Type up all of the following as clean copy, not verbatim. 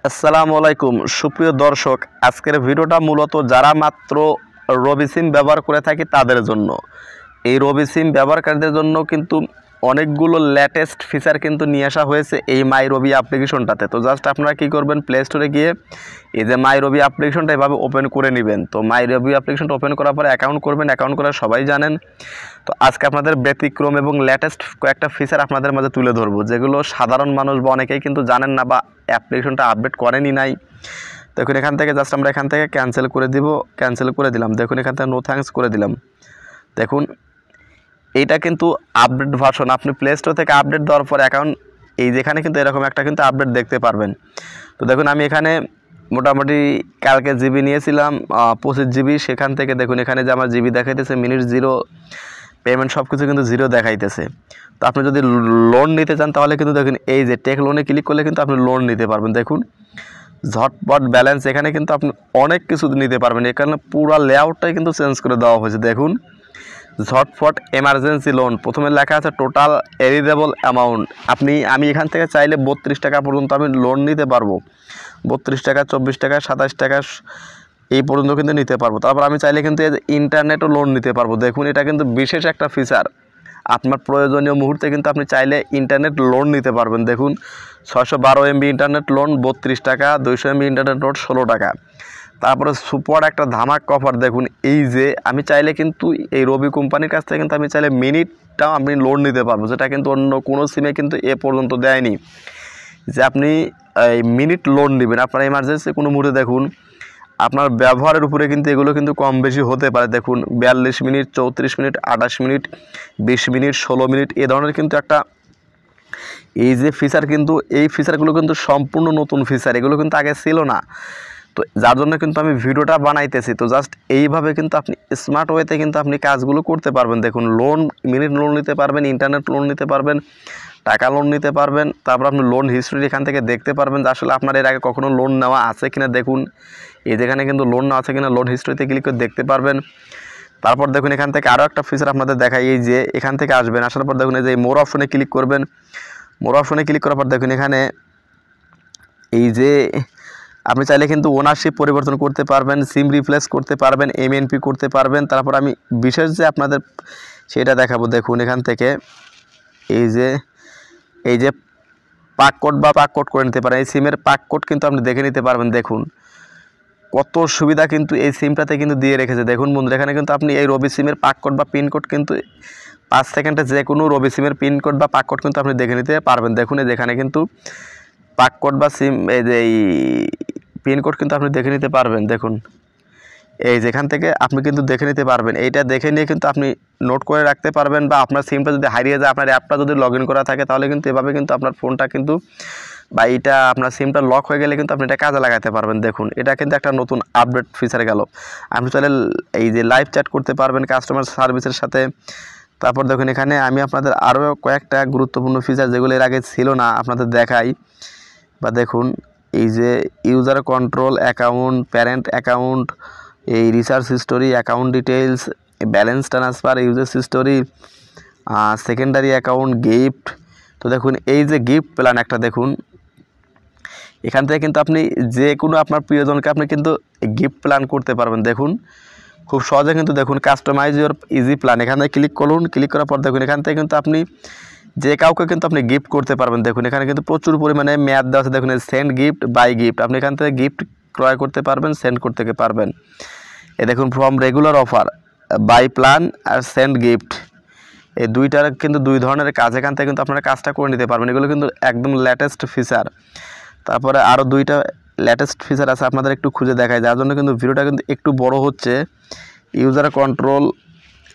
আসসালামু আলাইকুম সুপ্রিয় দর্শক, আজকের ভিডিওটা মূলত যারা মাত্র রবি সিম ব্যবহার করে থাকি তাদের জন্য। এই রবি সিম ব্যবহারকারীদের জন্য কিন্তু অনেকগুলো লেটেস্ট ফিচার কিন্তু নিয়ে আসা হয়েছে এই মাই রবি অ্যাপ্লিকেশনটাতে। তো জাস্ট আপনারা কী করবেন, প্লে স্টোরে গিয়ে এই যে মাই রবি অ্যাপ্লিকেশনটা এভাবে ওপেন করে নেবেন। তো মাই রবি অ্যাপ্লিকেশনটা ওপেন করার পরে অ্যাকাউন্ট করবেন, অ্যাকাউন্ট করা সবাই জানেন। তো আজকে আপনাদের ব্যতিক্রম এবং লেটেস্ট কয়েকটা ফিচার আপনাদের মাঝে তুলে ধরবো, যেগুলো সাধারণ মানুষ বা অনেকেই কিন্তু জানেন না বা অ্যাপ্লিকেশনটা আপডেট করেনি নাই। দেখুন এখান থেকে জাস্ট আমরা এখান থেকে ক্যান্সেল করে দিব, ক্যান্সেল করে দিলাম। দেখুন এখান থেকে নো থ্যাঙ্কস করে দিলাম। দেখুন এইটা কিন্তু আপডেট ভার্সন, আপনি প্লে স্টোর থেকে আপডেট দেওয়ার পর অ্যাকাউন্ট এই যেখানে কিন্তু এরকম একটা কিন্তু আপডেট দেখতে পারবেন। তো দেখুন আমি এখানে মোটামুটি কালকে জিবি নিয়েছিলাম 25 জিবি, সেখান থেকে দেখুন এখানে যে আমার জিবি দেখাইতেছে মিনিট জিরো, পেমেন্ট সব কিছু কিন্তু জিরো দেখাইতেছে। তো আপনি যদি লোন নিতে চান তাহলে কিন্তু দেখুন এই যে টেক লোনে ক্লিক করলে কিন্তু আপনি লোন নিতে পারবেন। দেখুন ঝটপট ব্যালেন্স, এখানে কিন্তু আপনি অনেক কিছু নিতে পারবেন। এখানে পুরো লেআউটটাই কিন্তু চেঞ্জ করে দেওয়া হয়েছে। দেখুন ঝটপট এমার্জেন্সি লোন, প্রথমে লেখা আছে টোটাল এলিজেবল অ্যামাউন্ট। আমি এখান থেকে চাইলে 32 টাকা পর্যন্ত আমি লোন নিতে পারবো। 32 টাকা, 24 টাকা, 27 টাকা এই পর্যন্ত কিন্তু নিতে পারবো। তারপর আমি চাইলে কিন্তু ইন্টারনেটও লোন নিতে পারবো। দেখুন এটা কিন্তু বিশেষ একটা ফিচার, আপনার প্রয়োজনীয় মুহূর্তে কিন্তু আপনি চাইলে ইন্টারনেট লোন নিতে পারবেন। দেখুন 612 MB ইন্টারনেট লোন 32 টাকা, 200 MB ইন্টারনেট লোন 16 টাকা। তারপরে সুপার একটা ধামাক অফার, দেখুন এই যে আমি চাইলে কিন্তু এই রবি কোম্পানির কাছ থেকে কিন্তু আমি চাইলে মিনিটটাও আমি লোন নিতে পারবো, যেটা কিন্তু অন্য কোনো সিমে কিন্তু এ পর্যন্ত দেয়নি, যে আপনি এই মিনিট লোন নেবেন আপনার এমার্জেন্সি কোনো মুহূর্তে। দেখুন আপনার ব্যবহারের উপরে কিন্তু এগুলো কিন্তু কম বেশি হতে পারে। দেখুন 42 minute, 34 minute, 28 minute, 20 minute, 16 minute, এ ধরনের কিন্তু একটা এই যে ফিচার, কিন্তু এই ফিচারগুলো কিন্তু সম্পূর্ণ নতুন ফিচার, এগুলো কিন্তু আগে ছিল না। তো যার জন্য কিন্তু আমি ভিডিওটা বানাইতেছি। তো জাস্ট এইভাবে কিন্তু আপনি স্মার্ট ওয়েতে কিন্তু আপনি কাজগুলো করতে পারবেন। দেখুন লোন, মিনিট লোন নিতে পারবেন, ইন্টারনেট লোন নিতে পারবেন, টাকা লোন নিতে পারবেন। তারপর আপনি লোন হিস্ট্রি এখান থেকে দেখতে পারবেন যে আসলে আপনার এর আগে কখনো লোন নেওয়া আছে কিনা। দেখুন এই যেখানে কিন্তু লোন নেওয়া আছে কিনা লোন হিস্ট্রিতে ক্লিক করে দেখতে পারবেন। তারপর দেখুন এখান থেকে আরও একটা ফিচার আপনাদের দেখাই, এই যে এখান থেকে আসবেন, আসার পর দেখুন এই যে মোর অপশনে ক্লিক করবেন। মোর অপশনে ক্লিক করার পর দেখুন এখানে এই যে আপনি চাইলে কিন্তু ওনারশিপ পরিবর্তন করতে পারবেন, সিম রিপ্লেস করতে পারবেন, এমএনপি করতে পারবেন। তারপর আমি বিশেষ যে আপনাদের সেটা দেখাবো। দেখুন এখান থেকে এই যে পাক কোড বা পাক কোড করে নিতে পারেন, এই সিমের পাক কোড কিন্তু আপনি দেখে নিতে পারবেন। দেখুন কত সুবিধা কিন্তু এই সিমটাতে কিন্তু দিয়ে রেখেছে। দেখুন বন্ধুরা এখানে কিন্তু আপনি এই রবি সিমের পাক কোড বা পিন কোড কিন্তু 5 সেকেন্ডে যে কোনো রবি সিমের পিন কোড বা পাক কোড কিন্তু আপনি দেখে নিতে পারবেন। দেখুন যেখানে কিন্তু পাক কোড বা সিম এই যে এই পিন কোড কিন্তু আপনি দেখে নিতে পারবেন। দেখুন এই যেখান থেকে আপনি কিন্তু দেখে নিতে পারবেন, এইটা দেখে নিয়ে কিন্তু আপনি নোট করে রাখতে পারবেন। বা আপনার সিমটা যদি হারিয়ে যায়, আপনার অ্যাপটা যদি লগ ইন করা থাকে, তাহলে কিন্তু এভাবে কিন্তু আপনার ফোনটা কিন্তু বা এইটা আপনার সিমটা লক হয়ে গেলে কিন্তু আপনি এটা কাজে লাগাতে পারবেন। দেখুন এটা কিন্তু একটা নতুন আপডেট ফিচার গেল। আপনি চাইলে এই যে লাইভ চ্যাট করতে পারবেন কাস্টমার সার্ভিসের সাথে। তারপর দেখুন এখানে আমি আপনাদের আরও কয়েকটা গুরুত্বপূর্ণ ফিচার যেগুলো এর আগে ছিল না আপনাদের দেখাই। বা দেখুন এই যে user control, account, parent account, এই research history, account details, balance transfer, user history, secondary account, gift. তো দেখুন এই যে গিফট প্ল্যান একটা, দেখুন এখান থেকে কিন্তু আপনি যে কোনো আপনার প্রিয়জনকে আপনি কিন্তু গিফট প্ল্যান করতে পারবেন। দেখুন খুব সহজে কিন্তু দেখুন কাস্টমাইজ ইউর ইজি প্ল্যান, এখানে ক্লিক করুন। ক্লিক করার পর দেখুন এখান থেকে কিন্তু আপনি যে কাউকে কিন্তু আপনি গিফট করতে পারবেন। দেখুন এখানে কিন্তু প্রচুর পরিমাণে মেয়াদ দেওয়া আছে। দেখুন সেন্ড গিফট, বাই গিফট, আপনি এখান থেকে গিফট ক্রয় করতে পারবেন, সেন্ড করতে পারবেন। এ দেখুন from regular offer, buy plan আর সেন্ড গিফট, এই দুইটার কিন্তু দুই ধরনের কাজ, এখান থেকে কিন্তু আপনারা কাজটা করে নিতে পারবেন। এগুলো কিন্তু একদম লেটেস্ট ফিচার। তারপরে আরও দুইটা লেটেস্ট ফিচার আছে, আপনাদের একটু খুঁজে দেখায়, যার জন্য কিন্তু ভিডিওটা কিন্তু একটু বড় হচ্ছে। ইউজার কন্ট্রোল,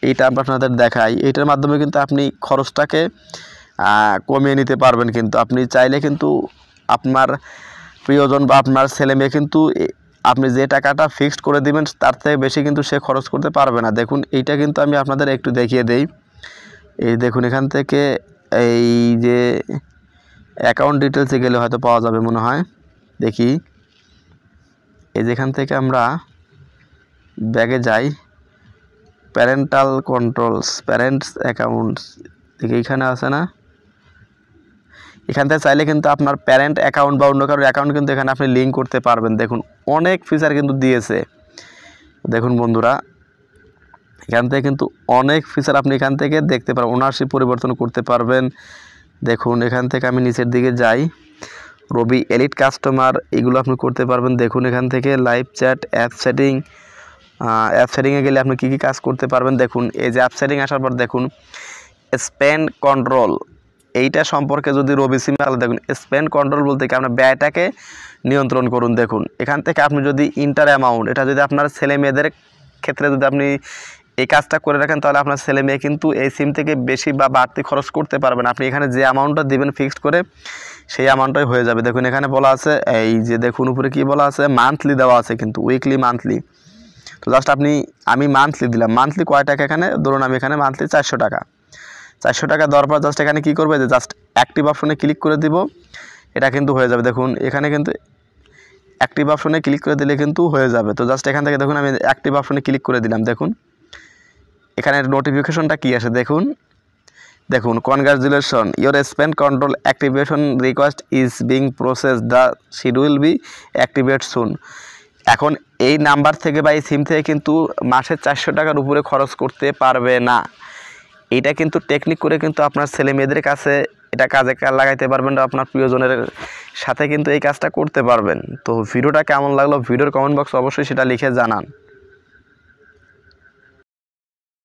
এইটা আপনাদের দেখাই। এইটার মাধ্যমে কিন্তু আপনি খরচটাকে কমিয়ে নিতে পারবেন। কিন্তু আপনি চাইলে কিন্তু আপনার প্রিয়জন বা আপনার ছেলে মেয়ে কিন্তু আপনি যে টাকাটা ফিক্সড করে দিবেন তার থেকে বেশি কিন্তু সে খরচ করতে পারবে না। দেখুন এইটা কিন্তু আমি আপনাদের একটু দেখিয়ে দেই। এই দেখুন এখান থেকে এই যে অ্যাকাউন্ট ডিটেলসে গেলে হয়তো পাওয়া যাবে মনে হয়, দেখি এই যেখান থেকে আমরা ব্যাগে যাই, প্যারেন্টাল কন্ট্রোলস, প্যারেন্টস অ্যাকাউন্টস, দেখি এইখানে আছে না, এখান থেকে চাইলে কিন্তু আপনার প্যারেন্ট অ্যাকাউন্ট বা অন্য কারোর অ্যাকাউন্ট কিন্তু এখানে আপনি লিঙ্ক করতে পারবেন। দেখুন অনেক ফিচার কিন্তু দিয়েছে। দেখুন বন্ধুরা, এখান থেকে কিন্তু অনেক ফিচার আপনি এখান থেকে দেখতে পারবেন, ওনারশিপ পরিবর্তন করতে পারবেন। দেখুন এখান থেকে আমি নিচের দিকে যাই, রবি এলিট কাস্টমার এগুলো আপনি করতে পারবেন। দেখুন এখান থেকে লাইভ চ্যাট, অ্যাপ সেটিংয়ে গেলে আপনি কী কী কাজ করতে পারবেন। দেখুন এই যে অ্যাপ সেটিং আসার পর দেখুন স্পেন্ড কন্ট্রোল, এইটা সম্পর্কে যদি রবি সিমে আলাদা, দেখুন স্পেন্ড কন্ট্রোল বলতে কি আপনার ব্যয়টাকে নিয়ন্ত্রণ করুন। দেখুন এখান থেকে আপনি যদি ইন্টার অ্যামাউন্ট, এটা যদি আপনার ছেলে মেয়েদের ক্ষেত্রে যদি আপনি এই কাজটা করে রাখেন, তাহলে আপনার ছেলে মেয়ে কিন্তু এই সিম থেকে বেশি বা বাড়তি খরচ করতে পারবেন। আপনি এখানে যে অ্যামাউন্টটা দিবেন ফিক্সড করে, সেই অ্যামাউন্টটাই হয়ে যাবে। দেখুন এখানে বলা আছে, এই যে দেখুন উপরে কি বলা আছে, মান্থলি দেওয়া আছে কিন্তু, উইকলি মান্থলি। তো জাস্ট আমি মান্থলি দিলাম, মান্থলি কয় টাকা, এখানে ধরুন আমি এখানে মান্থলি 400 টাকা, 400 টাকা দেওয়ার পর জাস্ট এখানে কী করবে, যে জাস্ট অ্যাক্টিভ অপশনে ক্লিক করে দিব, এটা কিন্তু হয়ে যাবে। দেখুন এখানে কিন্তু অ্যাক্টিভ অপশনে ক্লিক করে দিলে কিন্তু হয়ে যাবে। তো জাস্ট এখান থেকে দেখুন আমি অ্যাক্টিভ অপশনে ক্লিক করে দিলাম। দেখুন এখানে নোটিফিকেশনটা কী আসে, দেখুন congratulation, your spend control activation request is being process, the schedule be activate soon. এখন এই নাম্বার থেকে বা এই সিম থেকে কিন্তু মাসে 400 টাকার উপরে খরচ করতে পারবে না। এইটা কিন্তু টেকনিক করে কিন্তু আপনার ছেলে মেয়েদের কাছে এটা কাজে লাগাইতে পারবেন, আপনার প্রিয়জনের সাথে কিন্তু এই কাজটা করতে পারবেন। তো ভিডিওটা কেমন লাগলো, ভিডিওর কমেন্ট বক্সে অবশ্যই সেটা লিখে জানান।